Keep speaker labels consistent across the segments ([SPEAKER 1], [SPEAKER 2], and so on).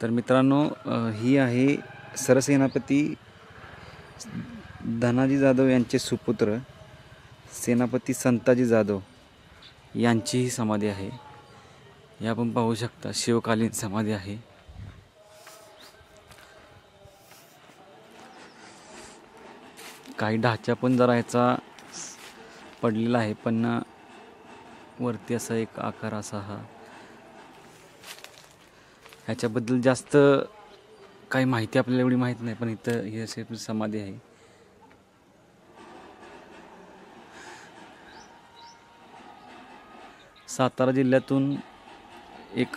[SPEAKER 1] तर मित्रांनो, ही आहे सरसेनापती धनाजी जाधव यांचे सुपुत्र सेनापती संताजी जाधव यांची ही समाधी आहे. हे आपण पाहू शकता, शिवकालीन समाधी आहे. काही ढाचा पण जरा याचा पडलेला आहे, पण वरती असा एक आकार असा हा. ह्याच्याबद्दल जास्त काही माहिती आपल्याला एवढी माहीत नाही, पण इथं ही अशी समाधी आहे. सातारा जिल्ह्यातून एक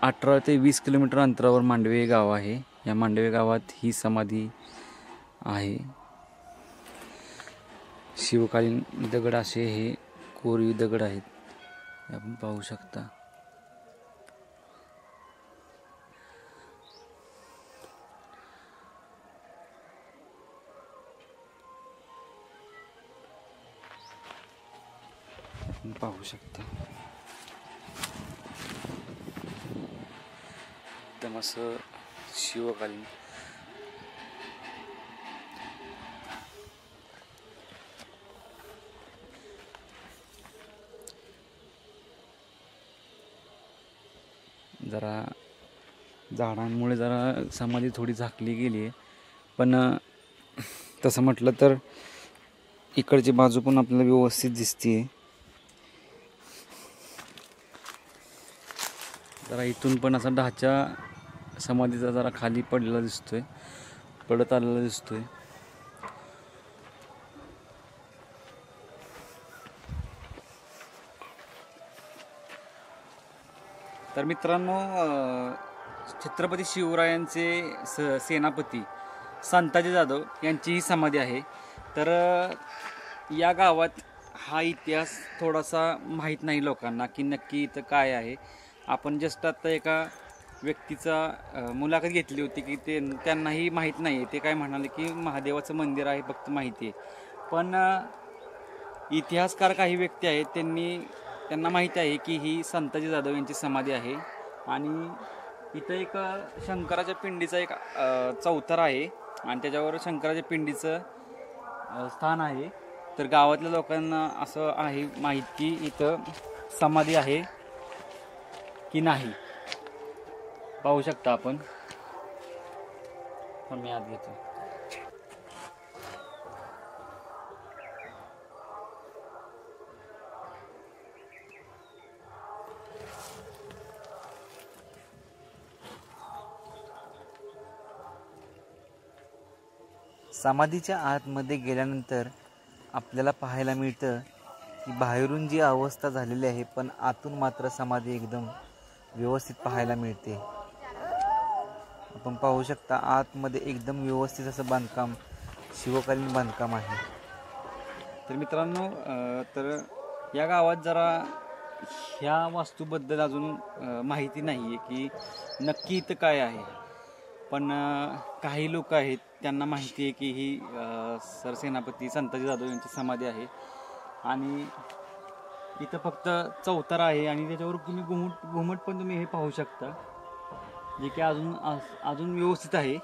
[SPEAKER 1] 18 ते 20 किलोमीटर अंतरावर मांडवे हे गाव आहे. या मांडवे गावात ही समाधी आहे. शिवकालीन दगड असे हे कोरीव दगड आहेत, हे आपण पाहू शकता. आपण पाहू शकता एकदम असं शिवकालीन. जरा झाडांमुळे जरा समाधी थोडी झाकली गेली आहे, पण तसं म्हटलं तर इकडची बाजू पण आपल्याला व्यवस्थित दिसते. जरा इथून पण असा ढाचा समाधीचा जरा खाली पडलेला दिसतोय, पडत आलेला दिसतोय. तर मित्रांनो, छत्रपती शिवरायांचे सेनापती संताजी जाधव यांची ही समाधी आहे. तर या गावात हा इतिहास थोडासा माहीत नाही लोकांना की नक्की इथं काय आहे. आपण जस्ट आता एका व्यक्तीचा मुलाखत घेतली होती की त्यांनाही माहीत नाही आहे. ते काय म्हणाले की महादेवाचं मंदिर आहे फक्त माहिती आहे, पण इतिहासकार काही व्यक्ती आहेत त्यांना माहिती आहे की ही संताजी जाधव यांची समाधी आहे. आणि इथं एक शंकराच्या पिंडीचा एक चौथरा आहे आणि त्याच्यावर शंकराच्या पिंडीचं स्थान आहे. तर गावातल्या लोकांना असं आहे माहीत की इथं समाधी आहे की नाही. पाहू शकता आपण. मी आत घेतो. समाधीच्या आतमध्ये गेल्यानंतर आपल्याला पाहायला मिळतं की बाहेरून जी अवस्था झालेली आहे, पण आतून मात्र समाधी एकदम व्यवस्थित पाहायला मिळते. आपण पाहू शकता आतमध्ये एकदम व्यवस्थित असं बांधकाम, शिवकालीन बांधकाम आहे. तर मित्रांनो, तर या गावात जरा ह्या वास्तूबद्दल अजून माहिती नाही आहे की नक्की इथं काय आहे, पण काही लोक आहेत त्यांना माहिती आहे की ही सरसेनापती संताजी जाधव यांची समाधी आहे. आणि इथं फक्त चौथरा आहे आणि त्याच्यावर तुम्ही घुमट पण तुम्ही हे पाहू शकता, जे की अजून व्यवस्थित आहे,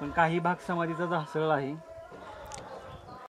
[SPEAKER 1] पण काही भाग समाधीचा ढासळला आहे.